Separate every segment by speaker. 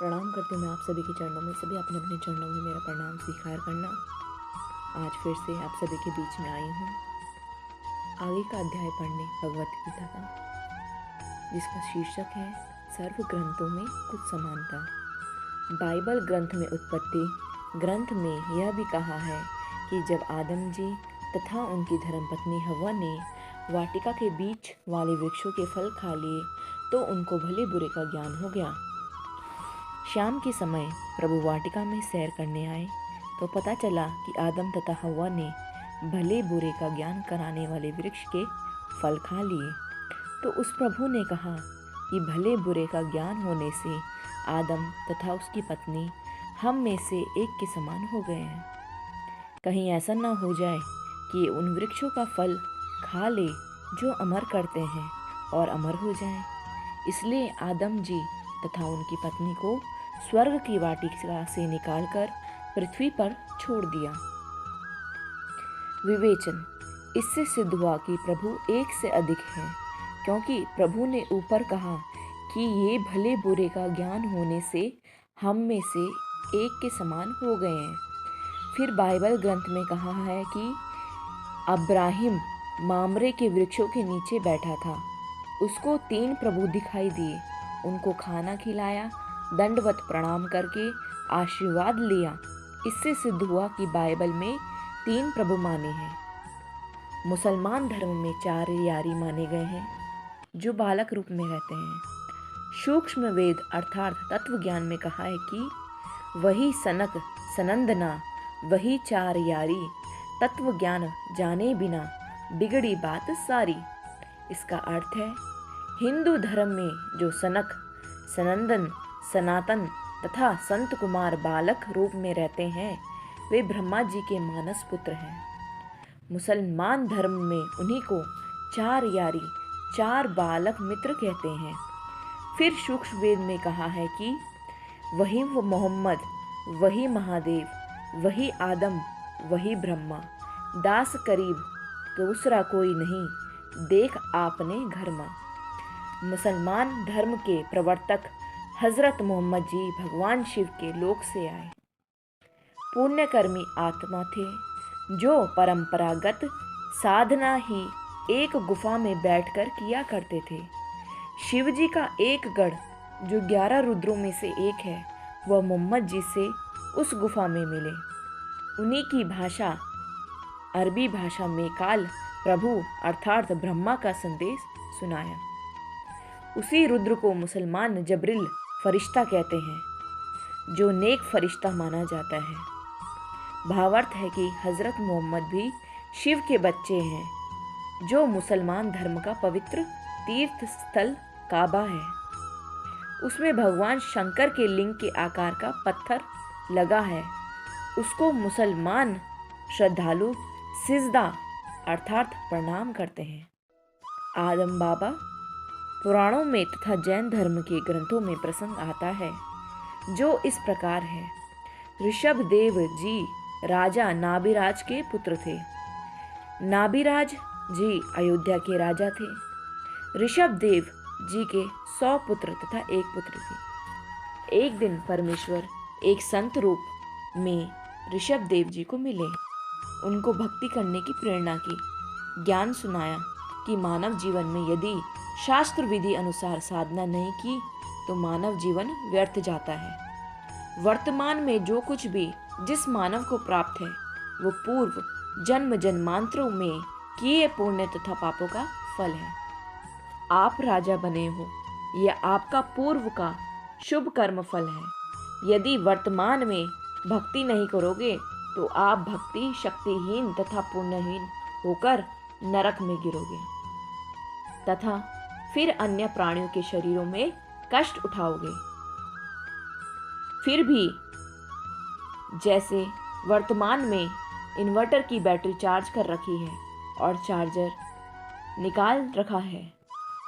Speaker 1: प्रणाम करते मैं आप सभी के चरणों में। सभी अपने अपने चरणों में मेरा प्रणाम स्वीकार करना। आज फिर से आप सभी के बीच में आई हूँ आगे का अध्याय पढ़ने भगवत गीता का, जिसका शीर्षक है सर्व ग्रंथों में कुछ समानता। बाइबल ग्रंथ में उत्पत्ति ग्रंथ में यह भी कहा है कि जब आदम जी तथा उनकी धर्मपत्नी हव्वा ने वाटिका के बीच वाले वृक्षों के फल खा लिए तो उनको भले बुरे का ज्ञान हो गया। शाम के समय प्रभु वाटिका में सैर करने आए तो पता चला कि आदम तथा हव्वा ने भले बुरे का ज्ञान कराने वाले वृक्ष के फल खा लिए। तो उस प्रभु ने कहा कि भले बुरे का ज्ञान होने से आदम तथा उसकी पत्नी हम में से एक के समान हो गए हैं। कहीं ऐसा न हो जाए कि उन वृक्षों का फल खा ले जो अमर करते हैं और अमर हो जाएं। इसलिए आदम जी तथा उनकी पत्नी को स्वर्ग की वाटिका से निकालकर पृथ्वी पर छोड़ दिया। विवेचन। इससे सिद्ध हुआ कि प्रभु एक से अधिक है, क्योंकि प्रभु ने ऊपर कहा कि ये भले बुरे का ज्ञान होने से हम में से एक के समान हो गए हैं। फिर बाइबल ग्रंथ में कहा है कि अब्राहिम मामरे के वृक्षों के नीचे बैठा था। उसको 3 प्रभु दिखाई दिए, उनको खाना खिलाया, दंडवत प्रणाम करके आशीर्वाद लिया। इससे सिद्ध हुआ कि बाइबल में 3 प्रभु माने हैं। मुसलमान धर्म में 4 यारी माने गए हैं जो बालक रूप में रहते हैं। सूक्ष्म वेद अर्थात तत्व ज्ञान में कहा है कि वही सनक सनंदना, वही 4 यारी, तत्व ज्ञान जाने बिना बिगड़ी बात सारी। इसका अर्थ है हिंदू धर्म में जो सनक, सनंदन, सनातन तथा संत कुमार बालक रूप में रहते हैं वे ब्रह्मा जी के मानस पुत्र हैं। मुसलमान धर्म में उन्हीं को 4 यारी, 4 बालक मित्र कहते हैं। फिर सूक्ष्म वेद में कहा है कि वही वो मोहम्मद, वही महादेव, वही आदम, वही ब्रह्मा, दास करीब दूसरा कोई नहीं, देख आपने घर माँ। मुसलमान धर्म के प्रवर्तक हजरत मोहम्मद जी भगवान शिव के लोक से आए। पुण्यकर्मी आत्मा थे जो परंपरागत साधना ही एक गुफा में बैठकर किया करते थे। शिव जी का एक गढ़ जो 11 रुद्रों में से एक है वह मोहम्मद जी से उस गुफा में मिले। उन्हीं की भाषा अरबी भाषा में काल प्रभु अर्थात ब्रह्मा का संदेश सुनाया। उसी रुद्र को मुसलमान जबरिल फरिश्ता कहते हैं जो नेक फरिश्ता माना जाता है। भावार्थ है कि हजरत मोहम्मद भी शिव के बच्चे हैं। जो मुसलमान धर्म का पवित्र तीर्थ स्थल काबा है, उसमें भगवान शंकर के लिंग के आकार का पत्थर लगा है। उसको मुसलमान श्रद्धालु सिजदा अर्थात प्रणाम करते हैं। आदम बाबा पुराणों में तथा जैन धर्म के ग्रंथों में प्रसंग आता है जो इस प्रकार है। ऋषभदेव जी राजा नाभिराज के पुत्र थे। नाभिराज जी अयोध्या के राजा थे। ऋषभदेव जी के 100 पुत्र तथा एक पुत्र थे। एक दिन परमेश्वर एक संत रूप में ऋषभदेव जी को मिले। उनको भक्ति करने की प्रेरणा की, ज्ञान सुनाया कि मानव जीवन में यदि शास्त्र विधि अनुसार साधना नहीं की तो मानव जीवन व्यर्थ जाता है। वर्तमान में जो कुछ भी जिस मानव को प्राप्त है वो पूर्व जन्म जन्मांतरों में किए पुण्य तथा पापों का फल है। आप राजा बने हो, यह आपका पूर्व का शुभ कर्म फल है। यदि वर्तमान में भक्ति नहीं करोगे तो आप भक्ति शक्तिहीन तथा पुण्यहीन होकर नरक में गिरोगे तथा फिर अन्य प्राणियों के शरीरों में कष्ट उठाओगे। फिर भी जैसे वर्तमान में इन्वर्टर की बैटरी चार्ज कर रखी है और चार्जर निकाल रखा है,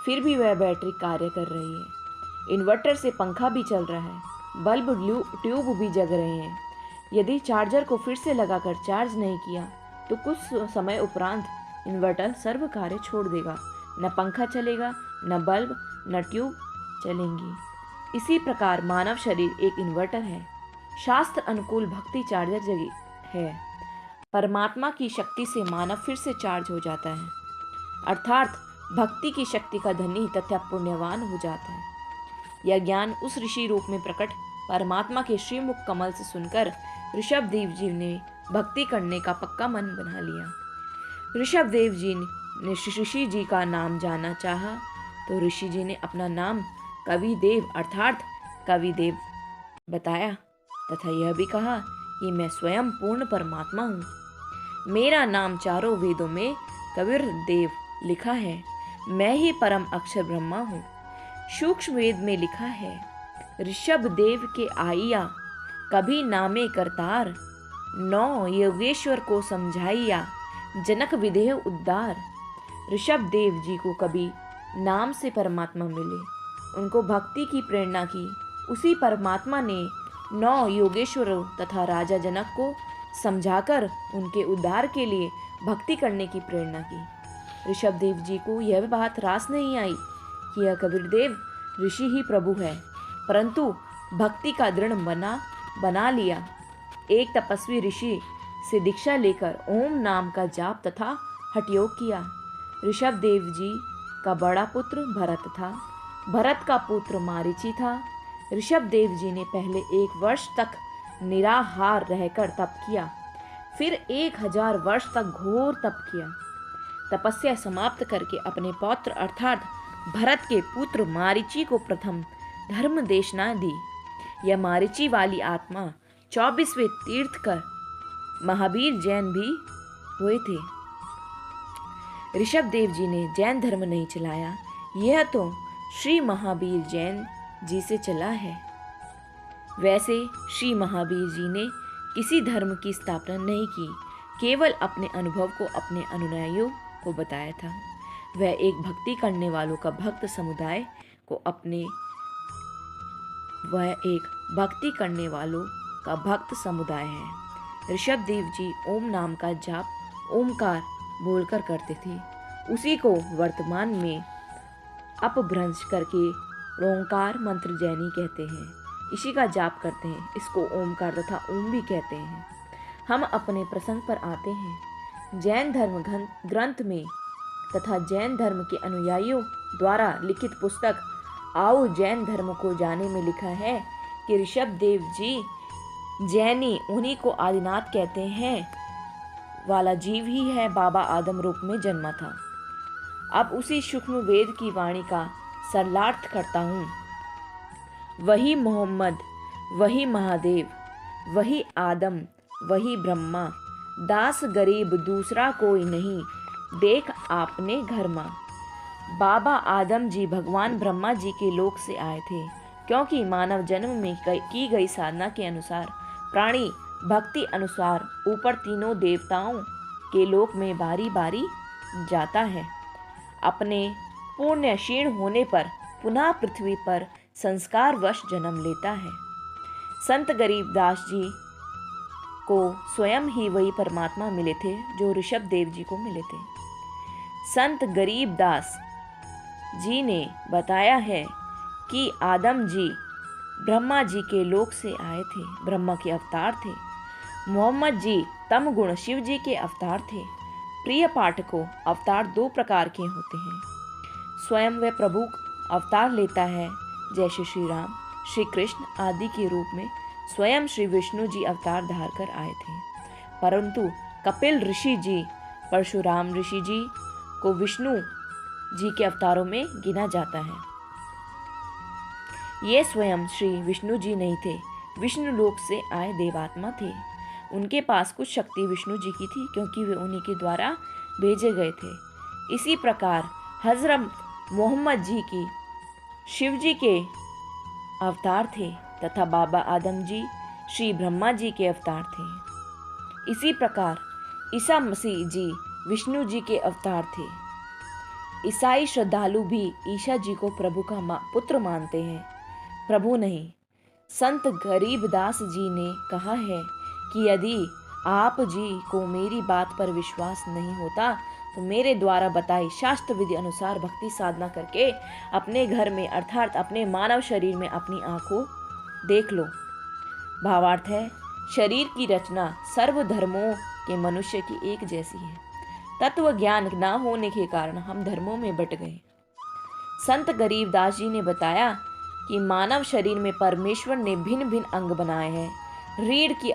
Speaker 1: फिर भी वह बैटरी कार्य कर रही है। इन्वर्टर से पंखा भी चल रहा है, बल्ब ट्यूब भी जग रहे हैं। यदि चार्जर को फिर से लगाकर चार्ज नहीं किया तो कुछ समय उपरांत इन्वर्टर सर्व कार्य छोड़ देगा। न पंखा चलेगा, न बल्ब, न ट्यूब चलेंगी। इसी प्रकार मानव शरीर एक इन्वर्टर है, शास्त्र अनुकूल भक्ति चार्जर जगह है। परमात्मा की शक्ति से मानव फिर से चार्ज हो जाता है, अर्थात भक्ति की शक्ति का धनी तथा पुण्यवान हो जाता है। यह ज्ञान उस ऋषि रूप में प्रकट परमात्मा के श्रीमुख कमल से सुनकर ऋषभदेव जी ने भक्ति करने का पक्का मन बना लिया। ऋषभदेव जी ने ऋषि जी का नाम जानना चाहा तो ऋषि जी ने अपना नाम कविदेव अर्थात कविदेव बताया तथा यह भी कहा कि मैं स्वयं पूर्ण परमात्मा हूँ। मेरा नाम चारों वेदों में कबीर देव लिखा है। मैं ही परम अक्षर ब्रह्मा हूँ। सूक्ष्म वेद में लिखा है, ऋषभ देव के आइया कभी नामे करतार, नौ योगेश्वर को समझाइया जनक विदेह उद्धार। ऋषभ देव जी को कभी नाम से परमात्मा मिले, उनको भक्ति की प्रेरणा की। उसी परमात्मा ने 9 योगेश्वरों तथा राजा जनक को समझाकर उनके उद्धार के लिए भक्ति करने की प्रेरणा की। ऋषभदेव जी को यह बात रास नहीं आई कि यह कबीरदेव ऋषि ही प्रभु है, परंतु भक्ति का दृढ़ बना लिया। एक तपस्वी ऋषि से दीक्षा लेकर ओम नाम का जाप तथा हठयोग किया। ऋषभदेव जी का बड़ा पुत्र भरत था, भरत का पुत्र मारीची था। ऋषभदेव जी ने पहले 1 वर्ष तक निराहार रहकर तप किया, फिर 1000 वर्ष तक घोर तप किया। तपस्या समाप्त करके अपने पौत्र अर्थात भरत के पुत्र मारीची को प्रथम धर्म देशना दी। यह मारीची वाली आत्मा 24वें तीर्थकर महावीर जैन भी हुए थे। ऋषभदेव जी ने जैन धर्म नहीं चलाया, यह तो श्री महावीर जैन जी से चला है। वैसे श्री महावीर जी ने किसी धर्म की स्थापना नहीं की, केवल अपने अनुभव को अपने अनुयायियों को बताया था। वह एक भक्ति करने वालों का भक्त समुदाय है। ऋषभदेव जी ओम नाम का जाप ओमकार बोलकर करते थे। उसी को वर्तमान में अपभ्रंश करके ओंकार मंत्र जैनी कहते हैं। इसी का जाप करते हैं, इसको ओमकार तथा ओम भी कहते हैं। हम अपने प्रसंग पर आते हैं। जैन धर्म ग्रंथ में तथा जैन धर्म के अनुयायियों द्वारा लिखित पुस्तक आओ जैन धर्म को जाने में लिखा है कि ऋषभदेव जी जैनी उन्हीं को आदिनाथ कहते हैं वाला जीव ही है, बाबा आदम रूप में जन्मा था। अब उसी सूक्ष्म वेद की वाणी का सरलार्थ करता हूँ। वही मोहम्मद, वही महादेव, वही आदम, वही ब्रह्मा, दास गरीब दूसरा कोई नहीं, देख आपने घर माँ। बाबा आदम जी भगवान ब्रह्मा जी के लोक से आए थे, क्योंकि मानव जन्म में की गई साधना के अनुसार प्राणी भक्ति अनुसार ऊपर तीनों देवताओं के लोक में बारी बारी जाता है। अपने पुण्य क्षीण होने पर पुनः पृथ्वी पर संस्कारवश जन्म लेता है। संत गरीबदास जी को स्वयं ही वही परमात्मा मिले थे जो ऋषभदेव जी को मिले थे। संत गरीबदास जी ने बताया है कि आदम जी ब्रह्मा जी के लोक से आए थे, ब्रह्मा के अवतार थे। मोहम्मद जी तम गुण शिव जी के अवतार थे। प्रिय पाठकों, अवतार 2 प्रकार के होते हैं। स्वयं वह प्रभु अवतार लेता है, जैसे श्री राम, श्री कृष्ण आदि के रूप में स्वयं श्री विष्णु जी अवतार धार कर आए थे। परंतु कपिल ऋषि जी, परशुराम ऋषि जी को विष्णु जी के अवतारों में गिना जाता है। ये स्वयं श्री विष्णु जी नहीं थे, विष्णु लोक से आए देवात्मा थे। उनके पास कुछ शक्ति विष्णु जी की थी, क्योंकि वे उन्हीं के द्वारा भेजे गए थे। इसी प्रकार हजरत मोहम्मद जी की शिव जी के अवतार थे तथा बाबा आदम जी श्री ब्रह्मा जी के अवतार थे। इसी प्रकार ईसा मसीह जी विष्णु जी के अवतार थे। ईसाई श्रद्धालु भी ईसा जी को प्रभु का पुत्र मानते हैं, प्रभु नहीं। संत गरीबदास जी ने कहा है कि यदि आप जी को मेरी बात पर विश्वास नहीं होता तो मेरे द्वारा बताई शास्त्र विधि अनुसार भक्ति साधना करके अपने घर में अर्थात अपने मानव शरीर में अपनी आंखों देख लो। भावार्थ है, शरीर की रचना सर्व धर्मों के मनुष्य की एक जैसी है। तत्व ज्ञान न होने के कारण हम धर्मों में बट गए। संत गरीबदास जी ने बताया कि मानव शरीर में परमेश्वर ने भिन्न भिन्न अंग बनाए हैं। रीढ़ की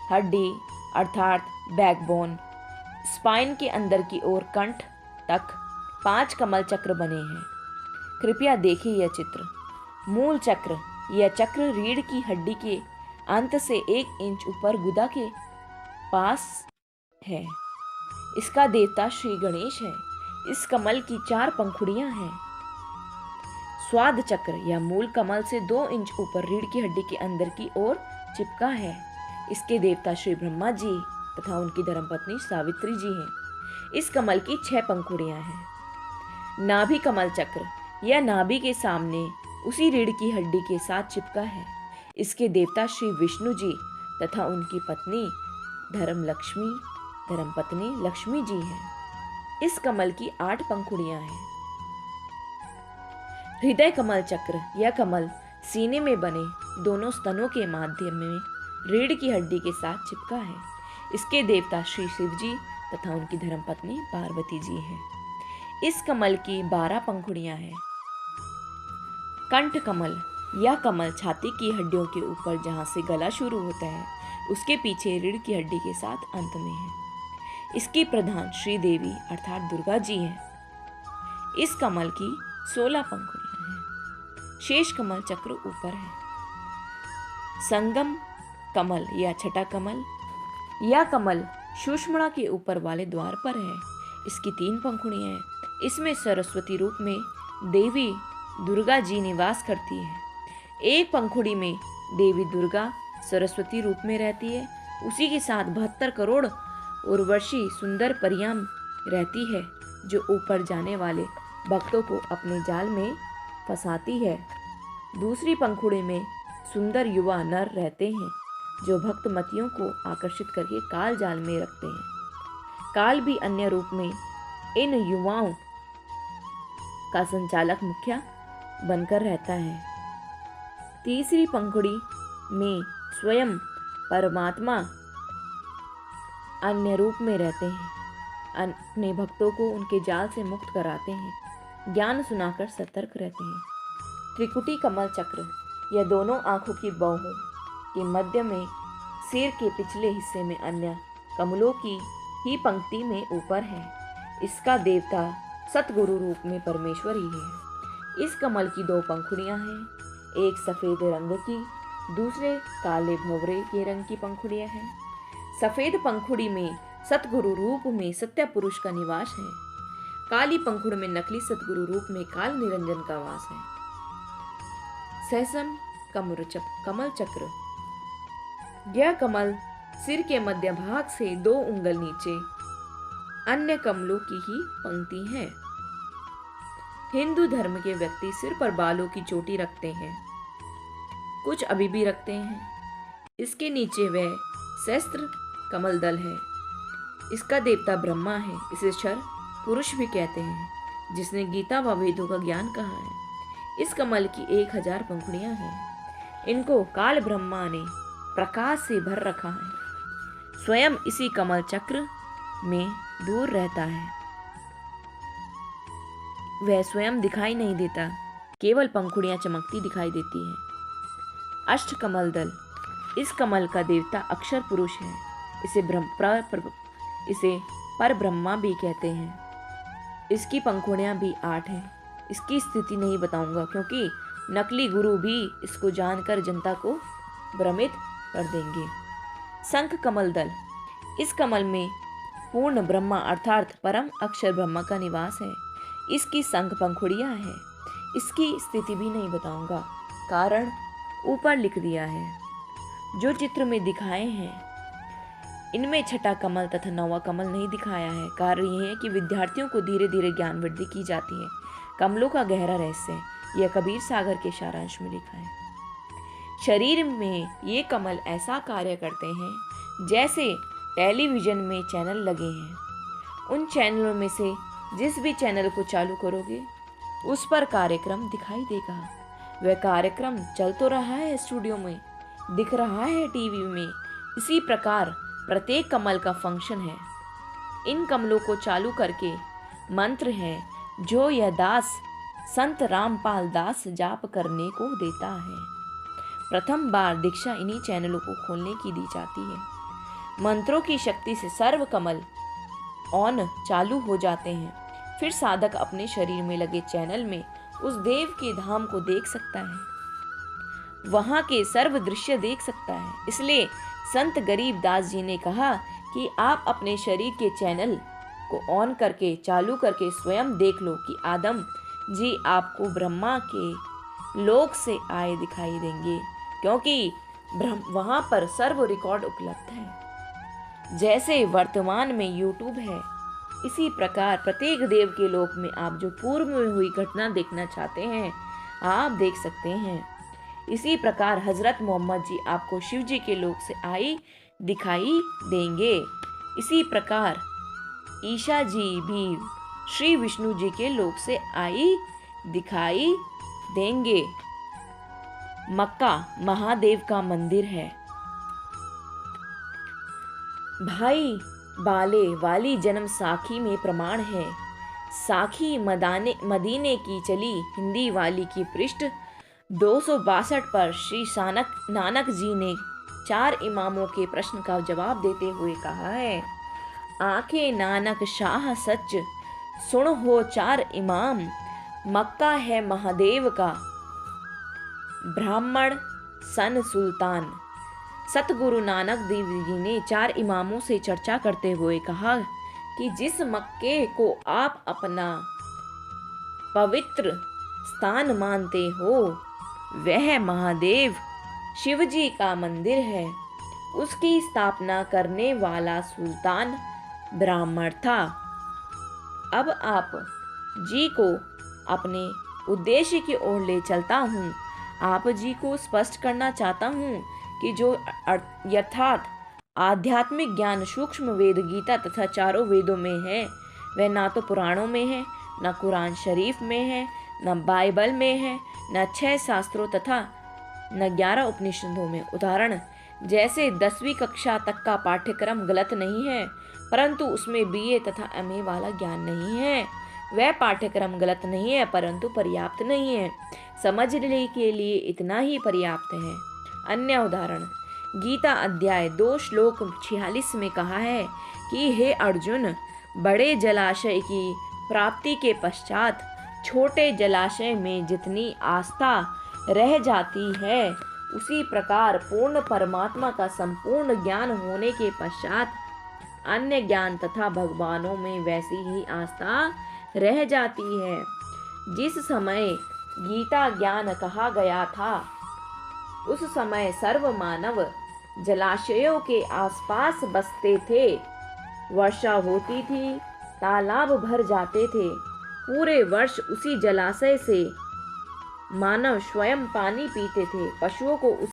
Speaker 1: हड्डी अर्थात बैकबोन, स्पाइन के अंदर की ओर कंठ तक 5 कमल चक्र बने हैं। कृपया देखिए यह चित्र। मूल चक्र, यह चक्र रीढ़ की हड्डी के अंत से 1 इंच ऊपर गुदा के पास है। इसका देवता श्री गणेश है। इस कमल की 4 पंखुड़ियां हैं। स्वाद चक्र या मूल कमल से 2 इंच ऊपर रीढ़ की हड्डी के अंदर की ओर चिपका है। इसके देवता श्री ब्रह्मा जी तथा उनकी धर्मपत्नी सावित्री जी हैं। इस कमल की 6 पंखुड़ियां हैं। नाभि कमल चक्र, यह नाभि के सामने उसी रीढ़ की हड्डी के साथ चिपका है। इसके देवता श्री विष्णु जी तथा उनकी पत्नी धर्मपत्नी लक्ष्मी जी हैं। इस कमल की 8 पंखुड़ियां हैं। हृदय कमल चक्र, यह कमल सीने में बने दोनों स्तनों के माध्यम में रीढ़ की हड्डी के साथ चिपका है। इसके देवता श्री शिव जी तथा उनकी धर्मपत्नी पार्वती जी हैं। इस कमल की 12 पंखुड़ियां हैं। कंठ कमल, यह कमल छाती की हड्डियों के ऊपर जहां से गला शुरू होता है उसके पीछे रीढ़ की हड्डी के साथ अंत में है। इसकी प्रधान श्री देवी अर्थात दुर्गा जी हैं। इस कमल की 16 पंखुड़ियां हैं। शेष कमल चक्र ऊपर है। संगम कमल या छठा कमल, यह कमल सुषुम्ना के ऊपर वाले द्वार पर है। इसकी 3 पंखुड़ियां हैं। इसमें सरस्वती रूप में देवी दुर्गा जी निवास करती है। एक पंखुड़ी में देवी दुर्गा सरस्वती रूप में रहती है। उसी के साथ 72 करोड़ उर्वशी सुंदर परियां रहती है जो ऊपर जाने वाले भक्तों को अपने जाल में फंसाती है। दूसरी पंखुड़ी में सुंदर युवा नर रहते हैं जो भक्त मतियों को आकर्षित करके काल जाल में रखते हैं। काल भी अन्य रूप में इन युवाओं का संचालक मुखिया बनकर रहता है। तीसरी पंखुड़ी में स्वयं परमात्मा अन्य रूप में रहते हैं। अपने भक्तों को उनके जाल से मुक्त कराते हैं, ज्ञान सुनाकर सतर्क रहते हैं। त्रिकुटी कमल चक्र, यह दोनों आंखों की बाहों के मध्य में सिर के पिछले हिस्से में अन्य कमलों की ही पंक्ति में ऊपर है। इसका देवता सतगुरु रूप में परमेश्वर ही है। इस कमल की 2 पंखुड़ियां हैं। एक सफेद रंग की, दूसरे काले भंवरे के रंग की पंखुड़ियां हैं। सफेद पंखुड़ी में सतगुरु रूप में सत्य पुरुष का निवास है। काली पंखुड़ में नकली सतगुरु रूप में काल निरंजन का वास है। सहसन कमल चक्र, यह कमल सिर के मध्य भाग से 2 उंगल नीचे अन्य कमलों की ही पंक्ति है। हिंदू धर्म के व्यक्ति सिर पर बालों की चोटी रखते हैं, कुछ अभी भी रखते हैं। इसके नीचे वह सहस्त्र कमल दल है। इसका देवता ब्रह्मा है। इसे क्षर पुरुष भी कहते हैं, जिसने गीता व वेदों का ज्ञान कहा है। इस कमल की 1000 पंखुड़ियां हैं। इनको काल ब्रह्मा ने प्रकाश से भर रखा है। स्वयं इसी कमल चक्र में दूर रहता है। वह स्वयं दिखाई नहीं देता, केवल पंखुड़ियां चमकती दिखाई देती हैं। अष्ट कमल दल, इस कमल का देवता अक्षर पुरुष है। इसे पर ब्रह्मा भी कहते हैं। इसकी पंखुड़ियां भी 8 हैं। इसकी स्थिति नहीं बताऊंगा क्योंकि नकली गुरु भी इसको जानकर जनता को भ्रमित कर देंगे। शंख कमल दल, इस कमल में पूर्ण ब्रह्मा अर्थात परम अक्षर ब्रह्मा का निवास है। इसकी शंख पंखुड़ियां हैं। इसकी स्थिति भी नहीं बताऊंगा, कारण ऊपर लिख दिया है। जो चित्र में दिखाए हैं इनमें छठा कमल तथा 9वां कमल नहीं दिखाया है। कारण यह है कि विद्यार्थियों को धीरे धीरे ज्ञान वृद्धि की जाती है। कमलों का गहरा रहस्य यह कबीर सागर के सारांश में लिखा है। शरीर में ये कमल ऐसा कार्य करते हैं जैसे टेलीविजन में चैनल लगे हैं। उन चैनलों में से जिस भी चैनल को चालू करोगे उस पर कार्यक्रम दिखाई देगा। वह कार्यक्रम चल तो रहा है स्टूडियो में, दिख रहा है टीवी में। इसी प्रकार प्रत्येक कमल का फंक्शन है। इन कमलों को चालू करके मंत्र है जो यह दास संत रामपाल दास जाप करने को देता है। प्रथम बार दीक्षा इन्हीं चैनलों को खोलने की दी जाती है। मंत्रों की शक्ति से सर्व कमल ऑन चालू हो जाते हैं। फिर साधक अपने शरीर में लगे चैनल में उस देव के धाम को देख सकता है, वहां के सर्व दृश्य देख सकता है। इसलिए संत गरीब दास जी ने कहा कि आप अपने शरीर के चैनल को ऑन करके चालू करके स्वयं देख लो कि आदम जी आपको ब्रह्मा के लोक से आए दिखाई देंगे, क्योंकि वहां पर सर्व रिकॉर्ड उपलब्ध है। जैसे वर्तमान में यूट्यूब है, इसी प्रकार प्रत्येक देव के लोक में आप जो पूर्व में हुई घटना देखना चाहते हैं आप देख सकते हैं। इसी प्रकार हजरत मोहम्मद जी आपको शिव जी के लोक से आई दिखाई देंगे। इसी प्रकार ईशा जी भी श्री विष्णु जी के लोक से आई दिखाई देंगे। मक्का महादेव का मंदिर है। भाई बाले वाली जन्म साखी में प्रमाण है। साखी मदीने की चली हिंदी वाली की पृष्ठ 262 पर श्री नानक जी ने 4 इमामों के प्रश्न का जवाब देते हुए कहा है, आंखें नानक शाह सच सुन हो 4 इमाम, मक्का है महादेव का ब्राह्मण सन सुल्तान। सतगुरु नानक देव जी ने 4 इमामों से चर्चा करते हुए कहा कि जिस मक्के को आप अपना पवित्र स्थान मानते हो वह महादेव शिव जी का मंदिर है। उसकी स्थापना करने वाला सुल्तान ब्राह्मण था। अब आप जी को अपने उद्देश्य की ओर ले चलता हूँ। आप जी को स्पष्ट करना चाहता हूँ कि जो यथार्थ आध्यात्मिक ज्ञान सूक्ष्म वेद गीता तथा 4 वेदों में है वह ना तो पुराणों में है, न कुरान शरीफ में है, न बाइबल में है, न 6 शास्त्रों तथा न 11 उपनिषदों में। उदाहरण जैसे 10वीं कक्षा तक का पाठ्यक्रम गलत नहीं है, परंतु उसमें BA तथा MA वाला ज्ञान नहीं है। वह पाठ्यक्रम गलत नहीं है परंतु पर्याप्त नहीं है। समझने के लिए इतना ही पर्याप्त है। अन्य उदाहरण गीता अध्याय 2 श्लोक 46 में कहा है कि हे अर्जुन, बड़े जलाशय की प्राप्ति के पश्चात छोटे जलाशय में जितनी आस्था रह जाती है उसी प्रकार पूर्ण परमात्मा का संपूर्ण ज्ञान होने के पश्चात अन्य ज्ञान तथा भगवानों में वैसी ही आस्था रह जाती है। जिस समय गीता ज्ञान कहा गया था उस समय सर्व मानव जलाशयों के आसपास बसते थे। वर्षा होती थी, तालाब भर जाते थे। पूरे वर्ष उसी जलाशय से मानव स्वयं पानी पीते थे। पशुओं को